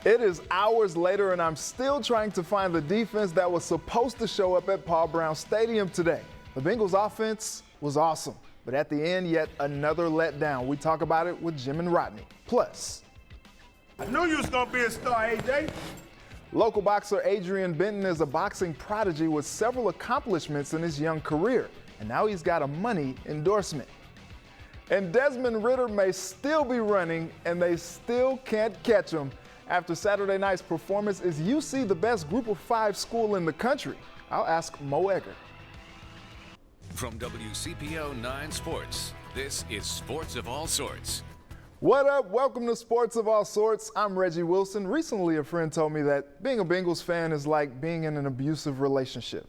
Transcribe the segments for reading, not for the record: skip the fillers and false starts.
It is hours later, and I'm still trying to find the defense that was supposed to show up at Paul Brown Stadium today. The Bengals offense was awesome, but at the end, yet another letdown. We talk about it with Jim and Rodney. Plus, I knew you was gonna be a star, AJ. Local boxer Adrian Benton is a boxing prodigy with several accomplishments in his young career, and now he's got a money endorsement. And Desmond Ridder may still be running, and they still can't catch him. After Saturday night's performance, is UC the best Group of 5 school in the country? I'll ask Mo Egger. From WCPO 9 Sports, this is Sports of All Sorts. What up? Welcome to Sports of All Sorts. I'm Reggie Wilson. Recently, a friend told me that being a Bengals fan is like being in an abusive relationship.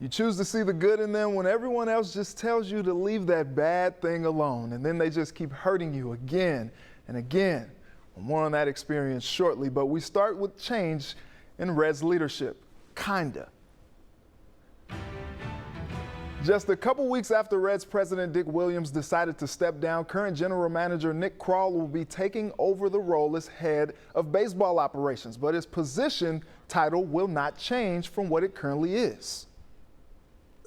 You choose to see the good in them when everyone else just tells you to leave that bad thing alone, and then they just keep hurting you again and again. More on that experience shortly, but we start with change in Reds leadership. Kinda. Just a couple weeks after Reds president Dick Williams decided to step down, current general manager Nick Krall will be taking over the role as head of baseball operations, but his position title will not change from what it currently is.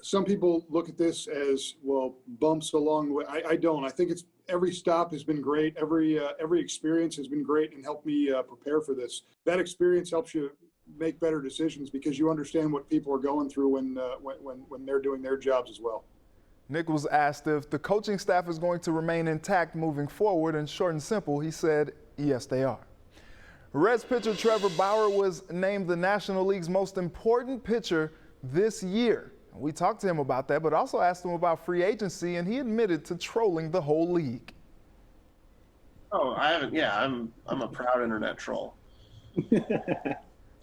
Some people look at this as, well, bumps along the way. I don't. I think it's every stop has been great. Every experience has been great and helped me prepare for this. That experience helps you make better decisions because you understand what people are going through when they're doing their jobs as well. Nick was asked if the coaching staff is going to remain intact moving forward, and short and simple, he said, yes, they are. Reds pitcher Trevor Bauer was named the National League's most important pitcher this year. We talked to him about that, but also asked him about free agency, and he admitted to trolling the whole league. Oh, I haven't. Yeah, I'm a proud internet troll.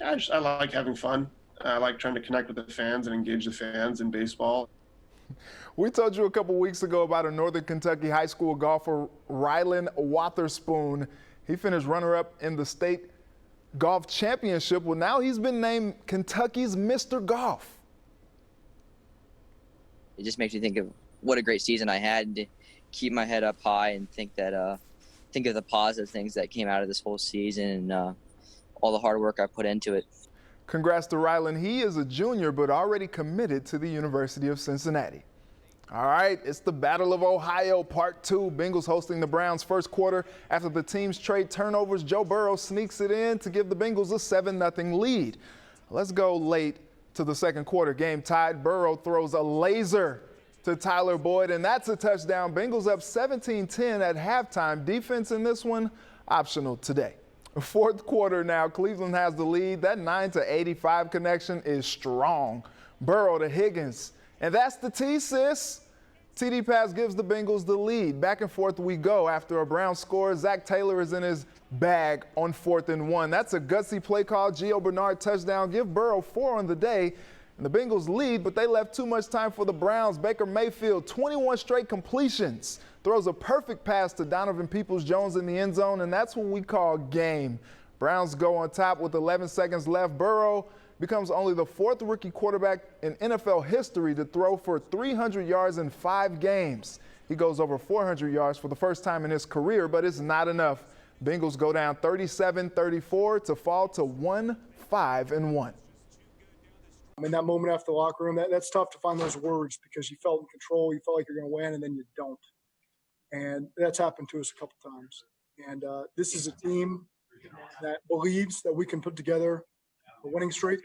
I like having fun. I like trying to connect with the fans and engage the fans in baseball. We told you a couple weeks ago about a Northern Kentucky high school golfer, Rylan Wotherspoon. He finished runner-up in the state golf championship. Well, now he's been named Kentucky's Mr. Golf. It just makes me think of what a great season I had, to keep my head up high and think of the positive things that came out of this whole season and all the hard work I put into it. Congrats to Rylan. He is a junior, but already committed to the University of Cincinnati. All right, it's the Battle of Ohio, Part 2. Bengals hosting the Browns first quarter. After the teams trade turnovers, Joe Burrow sneaks it in to give the Bengals a 7-0 lead. Let's go late to the second quarter. Game tied. Burrow throws a laser to Tyler Boyd, and that's a touchdown. Bengals up 17-10 at halftime. Defense in this one, optional today. Fourth quarter now. Cleveland has the lead. That 9-85 connection is strong. Burrow to Higgins. And that's the T, sis. TD pass gives the Bengals the lead. Back and forth we go. After a Brown score, Zach Taylor is in his bag on 4th and 1. That's a gutsy play call. Gio Bernard touchdown. Give Burrow 4 on the day. And the Bengals lead, but they left too much time for the Browns. Baker Mayfield, 21 straight completions. Throws a perfect pass to Donovan Peoples-Jones in the end zone, and that's what we call game. Browns go on top with 11 seconds left. Burrow becomes only the 4th rookie quarterback in NFL history to throw for 300 yards in 5 games. He goes over 400 yards for the first time in his career, but it's not enough. Bengals go down 37-34 to fall to 1-5-1. In that moment after the locker room, that's tough to find those words because you felt in control, you felt like you're going to win, and then you don't. And that's happened to us a couple times. And this is a team that believes that we can put together a winning streak,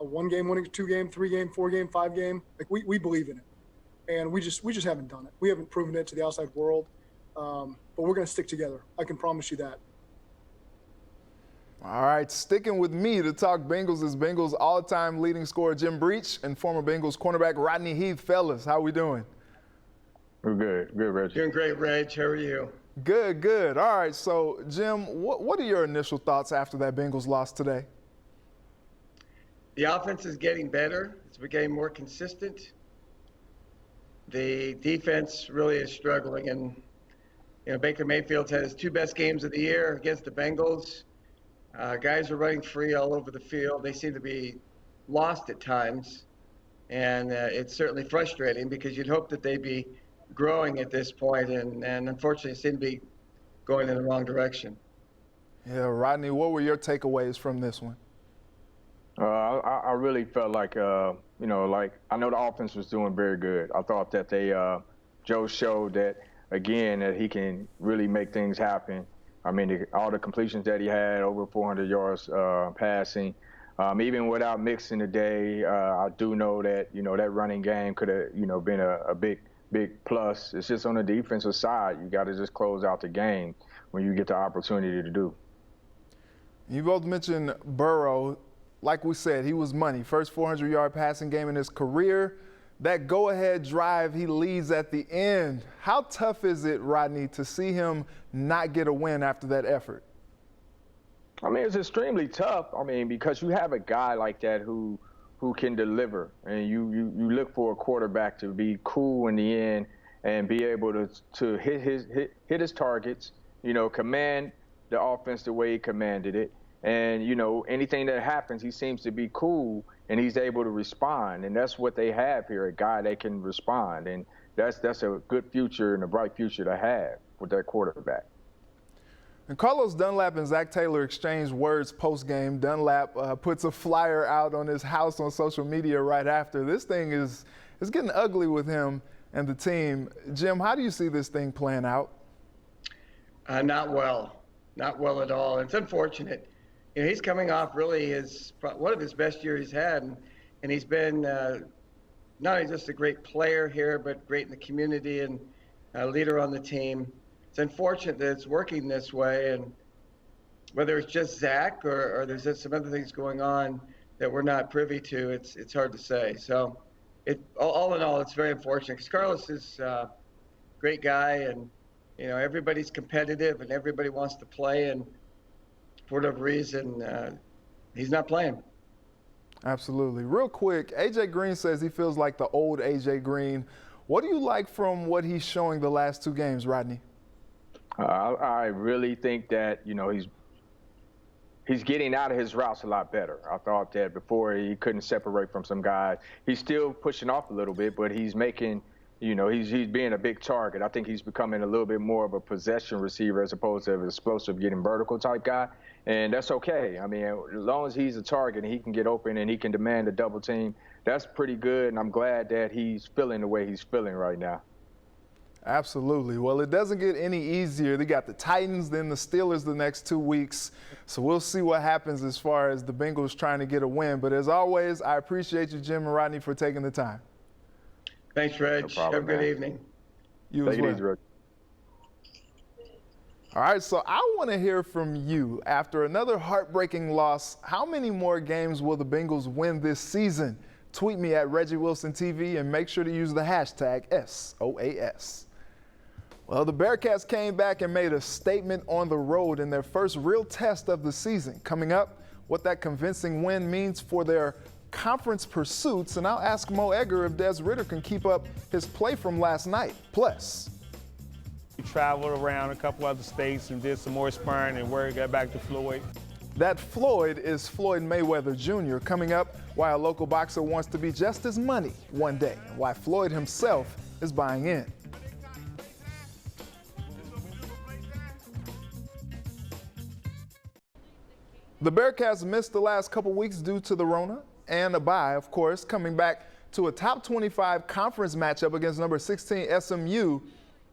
a 1-game winning, 2-game, 3-game, 4-game, 5-game. Like we believe in it, and we just haven't done it. We haven't proven it to the outside world, but we're going to stick together. I can promise you that. All right, sticking with me to talk Bengals is Bengals all-time leading scorer Jim Breach and former Bengals cornerback Rodney Heath. Fellas, how we doing? We're good, Reg. Doing great, Reg. How are you? Good. All right, so Jim, what are your initial thoughts after that Bengals loss today? The offense is getting better. It's becoming more consistent. The defense really is struggling, and Baker Mayfield's had his 2 best games of the year against the Bengals. Guys are running free all over the field. They seem to be lost at times, and it's certainly frustrating because you'd hope that they'd be growing at this point, and unfortunately seem to be going in the wrong direction. Yeah, Rodney, what were your takeaways from this one? I really felt like, like I know the offense was doing very good. I thought that Joe showed that, again, that he can really make things happen. I mean, all the completions that he had, over 400 yards passing. Even without mixing today, I do know that, that running game could have, been a big plus. It's just on the defensive side, you got to just close out the game when you get the opportunity to do. You both mentioned Burrow. Like we said, he was money. First 400-yard passing game in his career. That go-ahead drive, he leads at the end. How tough is it, Rodney, to see him not get a win after that effort? I mean, it's extremely tough. I mean, because you have a guy like that who can deliver, and you look for a quarterback to be cool in the end and be able to hit his targets. Command the offense the way he commanded it, and anything that happens, he seems to be cool and he's able to respond, and that's what they have here, a guy that can respond, and that's a good future and a bright future to have with that quarterback. And Carlos Dunlap and Zach Taylor exchanged words post-game. Dunlap puts a flyer out on his house on social media right after. This thing is getting ugly with him and the team. Jim, how do you see this thing playing out? Not well at all. It's unfortunate. He's coming off really one of his best years he's had, and he's been not only just a great player here, but great in the community and a leader on the team. It's unfortunate that it's working this way, and whether it's just Zach or there's just some other things going on that we're not privy to, it's hard to say. So, all in all, it's very unfortunate because Carlos is a great guy, and everybody's competitive and everybody wants to play, and for whatever reason, he's not playing. Absolutely. Real quick, A.J. Green says he feels like the old A.J. Green. What do you like from what he's showing the last two games, Rodney? I really think that, he's getting out of his routes a lot better. I thought that before he couldn't separate from some guys. He's still pushing off a little bit, but he's making, he's being a big target. I think he's becoming a little bit more of a possession receiver as opposed to an explosive, getting vertical type guy. And that's okay. I mean, as long as he's a target and he can get open and he can demand a double team, that's pretty good. And I'm glad that he's feeling the way he's feeling right now. Absolutely. Well, it doesn't get any easier. They got the Titans, then the Steelers the next 2 weeks. So we'll see what happens as far as the Bengals trying to get a win. But as always, I appreciate you, Jim and Rodney, for taking the time. Thanks, Reg. No problem, Have a good man. evening. You Take as it well. easy, Reg. All right, so I want to hear from you. After another heartbreaking loss, how many more games will the Bengals win this season? Tweet me at Reggie Wilson TV and make sure to use the hashtag SOAS. Well, the Bearcats came back and made a statement on the road in their first real test of the season. Coming up, what that convincing win means for their conference pursuits, and I'll ask Mo Egger if Des Ridder can keep up his play from last night. Plus, We traveled around a couple other states and did some more sparring and got back to Floyd. that Floyd is Floyd Mayweather Jr. Coming up, why a local boxer wants to be just as money one day, and why Floyd himself is buying in. The Bearcats missed the last couple weeks due to the Rona and a bye, of course, coming back to a top 25 conference matchup against number 16 SMU,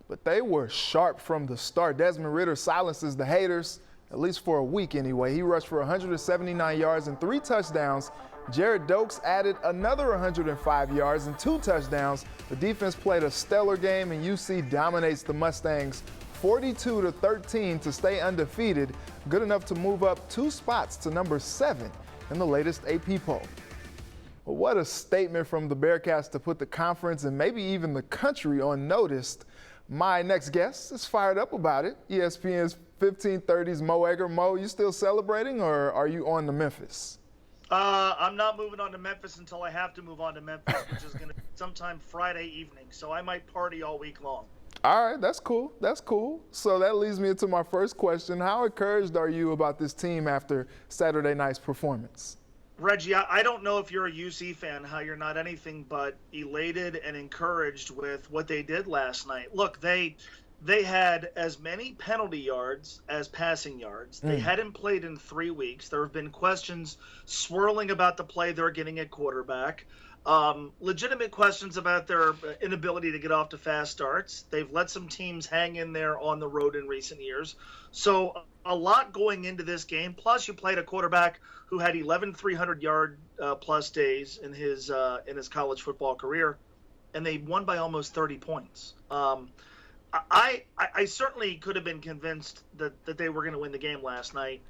but they were sharp from the start. Desmond Ridder silences the haters, at least for a week anyway. He rushed for 179 yards and 3 touchdowns. Jared Dokes added another 105 yards and 2 touchdowns. The defense played a stellar game, and UC dominates the Mustangs 42-13 to stay undefeated, good enough to move up 2 spots to number 7 in the latest AP poll. Well, what a statement from the Bearcats to put the conference and maybe even the country on notice. My next guest is fired up about it. ESPN's 1530's Mo Egger. Mo, you still celebrating, or are you on to Memphis? I'm not moving on to Memphis until I have to move on to Memphis, which is going to be sometime Friday evening. So I might party all week long. All right, that's cool. That's cool. So that leads me into my first question. How encouraged are you about this team after Saturday night's performance? Reggie, I don't know if you're a UC fan, how you're not anything but elated and encouraged with what they did last night. Look, they they had as many penalty yards as passing yards. They hadn't played in 3 weeks. There have been questions swirling about the play they're getting at quarterback. Legitimate questions about their inability to get off to fast starts. They've let some teams hang in there on the road in recent years. So a lot going into this game. Plus, you played a quarterback who had 11 300-yard plus days in his college football career, and they won by almost 30 points. I certainly could have been convinced that they were going to win the game last night.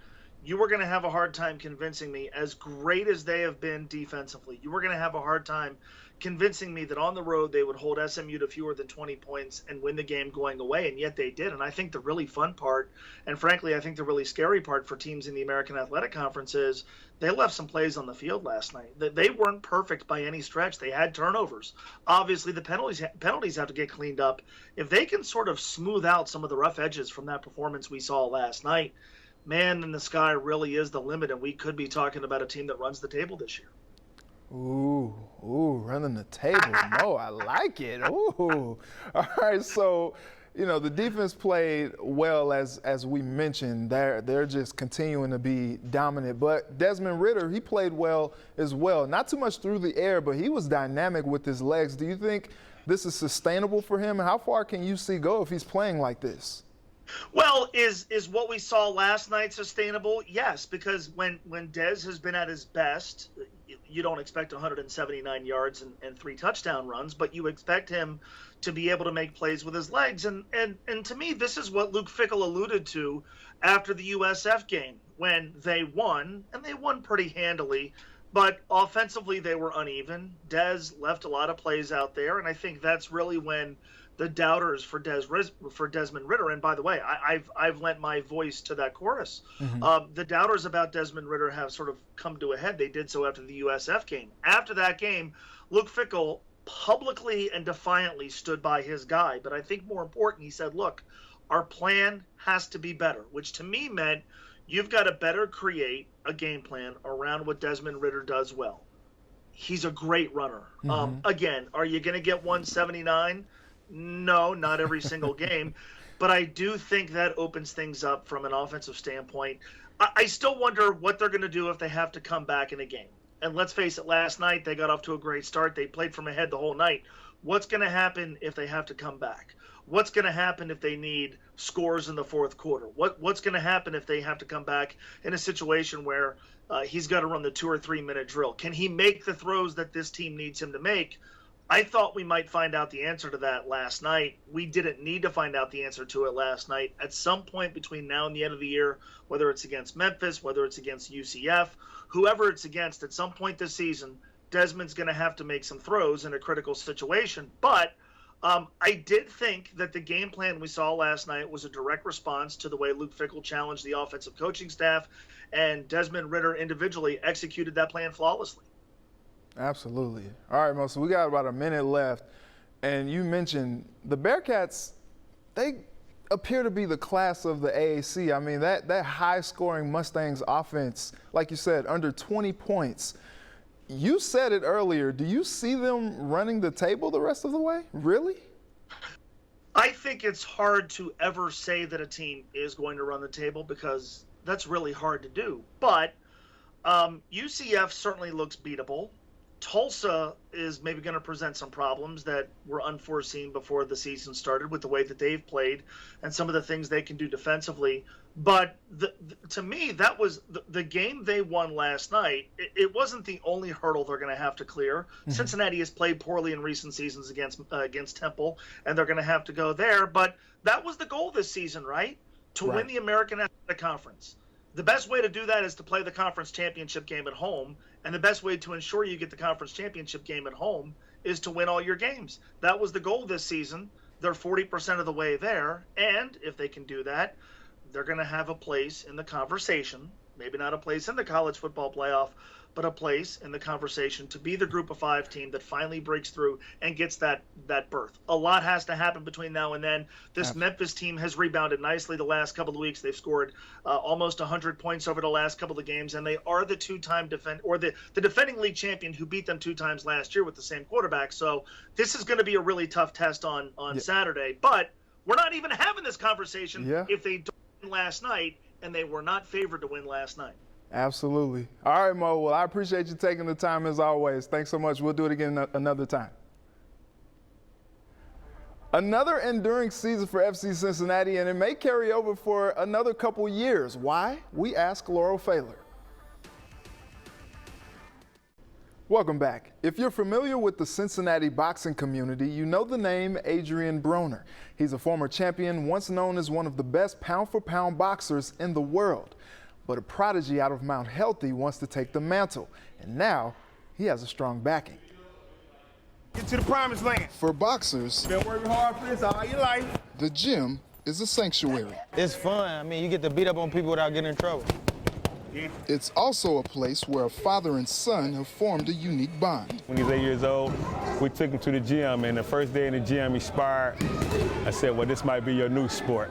You were going to have a hard time convincing me, as great as they have been defensively, you were going to have a hard time convincing me that on the road they would hold SMU to fewer than 20 points and win the game going away, and yet they did. And I think the really fun part, and frankly I think the really scary part for teams in the American Athletic Conference, is they left some plays on the field last night. They weren't perfect by any stretch. They had turnovers. Obviously the penalties have to get cleaned up. If they can sort of smooth out some of the rough edges from that performance we saw last night, man, then the sky really is the limit, and we could be talking about a team that runs the table this year. Ooh, running the table. Mo, I like it. Ooh. All right, so, the defense played well, as we mentioned. They're just continuing to be dominant. But Desmond Ridder, he played well as well. Not too much through the air, but he was dynamic with his legs. Do you think this is sustainable for him? How far can you see go if he's playing like this? Well, is what we saw last night sustainable? Yes, because when Dez has been at his best, you don't expect 179 yards and 3 touchdown runs, but you expect him to be able to make plays with his legs. And to me, this is what Luke Fickell alluded to after the USF game when they won, and they won pretty handily, but offensively they were uneven. Dez left a lot of plays out there, and I think that's really when the doubters for Desmond Ridder, and by the way, I've lent my voice to that chorus. The doubters about Desmond Ridder have sort of come to a head. They did so after the USF game. After that game, Luke Fickell publicly and defiantly stood by his guy. But I think more important, he said, look, our plan has to be better, which to me meant you've got to better create a game plan around what Desmond Ridder does well. He's a great runner. Again, are you going to get 179? No, not every single game, but I do think that opens things up from an offensive standpoint. I still wonder what they're going to do if they have to come back in a game. And let's face it, last night they got off to a great start. They played from ahead the whole night. What's going to happen if they have to come back? What's going to happen if they need scores in the fourth quarter? What's going to happen if they have to come back in a situation where he's got to run the 2 or 3 minute drill? Can he make the throws that this team needs him to make? I thought we might find out the answer to that last night. We didn't need to find out the answer to it last night. At some point between now and the end of the year, whether it's against Memphis, whether it's against UCF, whoever it's against, at some point this season, Desmond's going to have to make some throws in a critical situation. But I did think that the game plan we saw last night was a direct response to the way Luke Fickell challenged the offensive coaching staff, and Desmond Ridder individually executed that plan flawlessly. Absolutely. All right, Mo, so we got about a minute left, and you mentioned the Bearcats, they appear to be the class of the AAC. I mean, that high-scoring Mustangs offense, like you said, under 20 points. You said it earlier. Do you see them running the table the rest of the way? Really? I think it's hard to ever say that a team is going to run the table because that's really hard to do. But UCF certainly looks beatable. Tulsa is maybe going to present some problems that were unforeseen before the season started with the way that they've played and some of the things they can do defensively. But to me, that was the game they won last night. It wasn't the only hurdle they're going to have to clear. Cincinnati has played poorly in recent seasons against Temple, and they're going to have to go there. But that was the goal this season, right? To win the American Athletic Conference. The best way to do that is to play the conference championship game at home, and the best way to ensure you get the conference championship game at home is to win all your games. That was the goal this season. They're 40% of the way there, and if they can do that, they're going to have a place in the conversation, maybe not a place in the college football playoff, but a place in the conversation to be the group of 5 team that finally breaks through and gets that berth. A lot has to happen between now and then. This Memphis team has rebounded nicely the last couple of weeks. They've scored almost 100 points over the last couple of games, and they are the two-time the defending league champion who beat them 2 times last year with the same quarterback. So this is going to be a really tough test on Saturday. But we're not even having this conversation Yeah. if they don't win last night, and they were not favored to win last night. Absolutely. All right, Mo. Well, I appreciate you taking the time as always. Thanks so much. We'll do it again another time. Another enduring season for FC Cincinnati, and it may carry over for another couple years. Why? We ask Laurel Pfaller. Welcome back. If you're familiar with the Cincinnati boxing community, you know the name Adrian Broner. He's a former champion, once known as one of the best pound-for-pound boxers in the world. But a prodigy out of Mount Healthy wants to take the mantle, and now he has a strong backing. Get to the promised land. For boxers, Been working hard for this all your life. the gym is a sanctuary. It's fun. I mean, you get to beat up on people without getting in trouble. It's also a place where a father and son have formed a unique bond. When he was 8 years old, we took him to the gym, and the first day in the gym, he sparred. I said, well, this might be your new sport.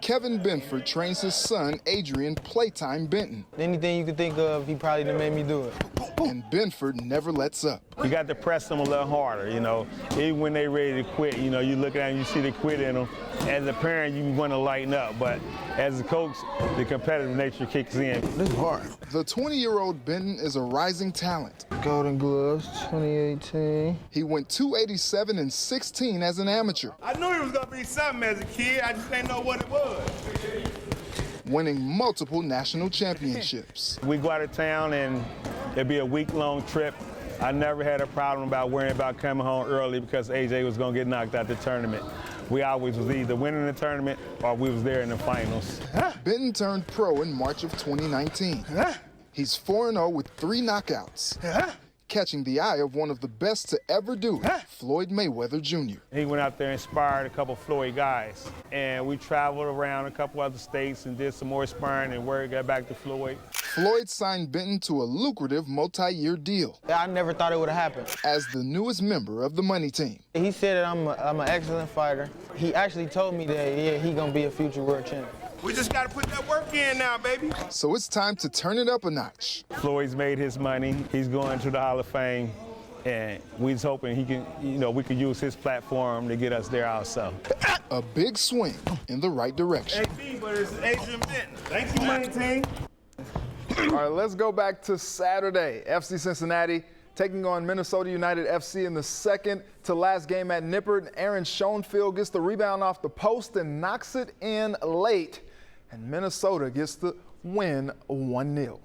Kevin Benford trains his son, Adrian Playtime Benton. Anything you could think of, he probably done made me do it. And Benford never lets up. You got to press them a little harder, you know. Even when they ready to quit, you know, you look at them, you see the quit in them. As a parent, you want to lighten up, but as a coach, the competitive nature kicks in. This is hard. The 20-year-old Benton is a rising talent. Golden Gloves, 2018. He went 287 and 16 as an amateur, I knew he was going to be something as a kid. I just didn't know what it was. winning multiple national championships. We go out of town and it'd be a week-long trip. I never had a problem about worrying about coming home early because AJ was going to get knocked out the tournament. We always was either winning the tournament or we was there in the finals. Benton turned pro in March of 2019. He's 4-0 with 3 knockouts, catching the eye of one of the best to ever do it, Floyd Mayweather Jr. He went out there and inspired a couple Floyd guys. And we traveled around a couple other states and did some more sparring and word got back to Floyd. Floyd signed Benton to a lucrative multi-year deal I never thought it would have happened. as the newest member of the money team. He said that I'm an excellent fighter. He actually told me that, yeah, he gonna be a future world champion. We just got to put that work in now, baby. So it's time to turn it up a notch. Floyd's made his money. He's going to the Hall of Fame. And we're just hoping he can, we can use his platform to get us there also. A big swing in the right direction. AB, but it's Adrian Benton. Thank you, money team. All right, let's go back to Saturday. FC Cincinnati taking on Minnesota United FC in the second to last game at Nippert. Aaron Schoenfield gets the rebound off the post and knocks it in late. And Minnesota gets the win 1-0.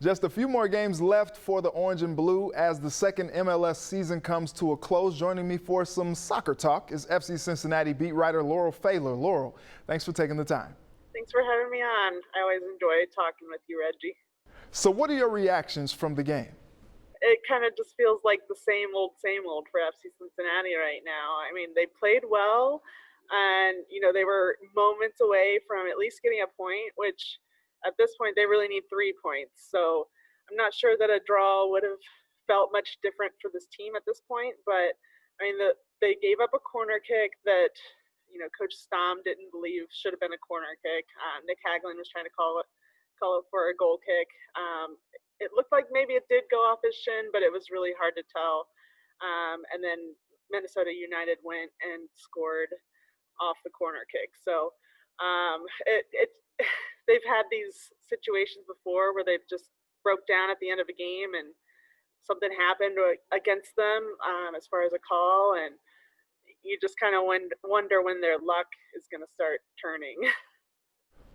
Just a few more games left for the Orange and Blue as the second MLS season comes to a close. Joining me for some soccer talk is FC Cincinnati beat writer Laurel Pfaller. Laurel, thanks for taking the time. Thanks for having me on. I always enjoy talking with you, Reggie. So what are your reactions from the game? It kind of just feels like the same old for FC Cincinnati right now. I mean, they played well, and, they were moments away from at least getting a point, which at this point they really need 3 points. So I'm not sure that a draw would have felt much different for this team at this point. But, I mean, they gave up a corner kick that, Coach Stom didn't believe should have been a corner kick. Nick Hagelin was trying to call it for a goal kick. It looked like maybe it did go off his shin, but it was really hard to tell. And then Minnesota United went and scored off the corner kick. So they've had these situations before where they've just broke down at the end of a game and something happened against them as far as a call, and you just kind of wonder when their luck is going to start turning.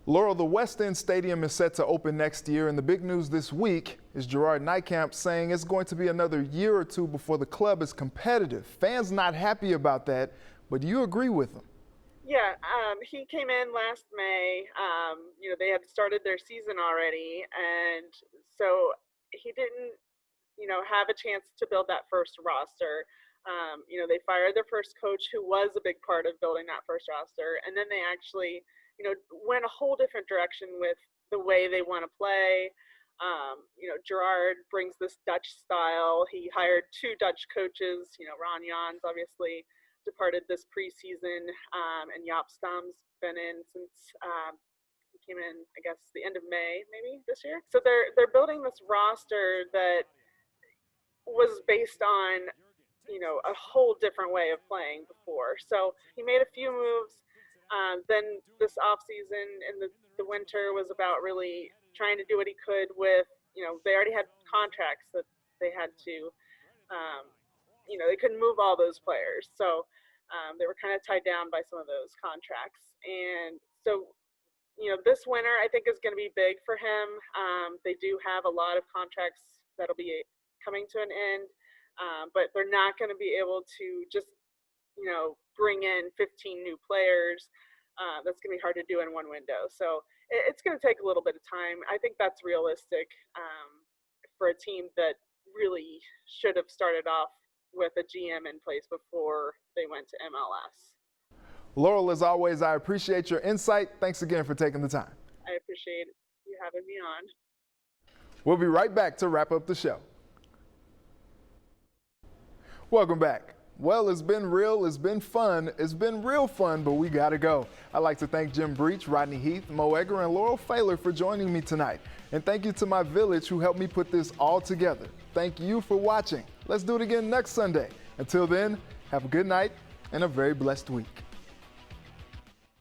Laurel, the West End Stadium is set to open next year, and the big news this week is Gerard Nijkamp saying it's going to be another year or two before the club is competitive. Fans not happy about that, but do you agree with him? Yeah, he came in last May. They had started their season already, and so he didn't, have a chance to build that first roster. They fired their first coach, who was a big part of building that first roster, and then they actually went a whole different direction with the way they want to play. Gerard brings this Dutch style. He hired 2 Dutch coaches. Ron Jans obviously departed this preseason, and Jaap Stam's been in since he came in, I guess, the end of May, maybe this year. So they're building this roster that was based on a whole different way of playing before. So he made a few moves Then this off season in the winter was about really trying to do what he could with, they already had contracts that they had to, they couldn't move all those players. So they were kind of tied down by some of those contracts. And so, this winter I think is going to be big for him. They do have a lot of contracts that'll be coming to an end, but they're not going to be able to just, bring in 15 new players. That's going to be hard to do in one window. So it's going to take a little bit of time. I think that's realistic for a team that really should have started off with a GM in place before they went to MLS. Laurel, as always, I appreciate your insight. Thanks again for taking the time. I appreciate you having me on. We'll be right back to wrap up the show. Welcome back. Well, it's been real, it's been fun, it's been real fun, but we gotta go. I'd like to thank Jim Breach, Rodney Heath, Mo Egger, and Laurel Pfahler for joining me tonight. And thank you to my village who helped me put this all together. Thank you for watching. Let's do it again next Sunday. Until then, have a good night and a very blessed week.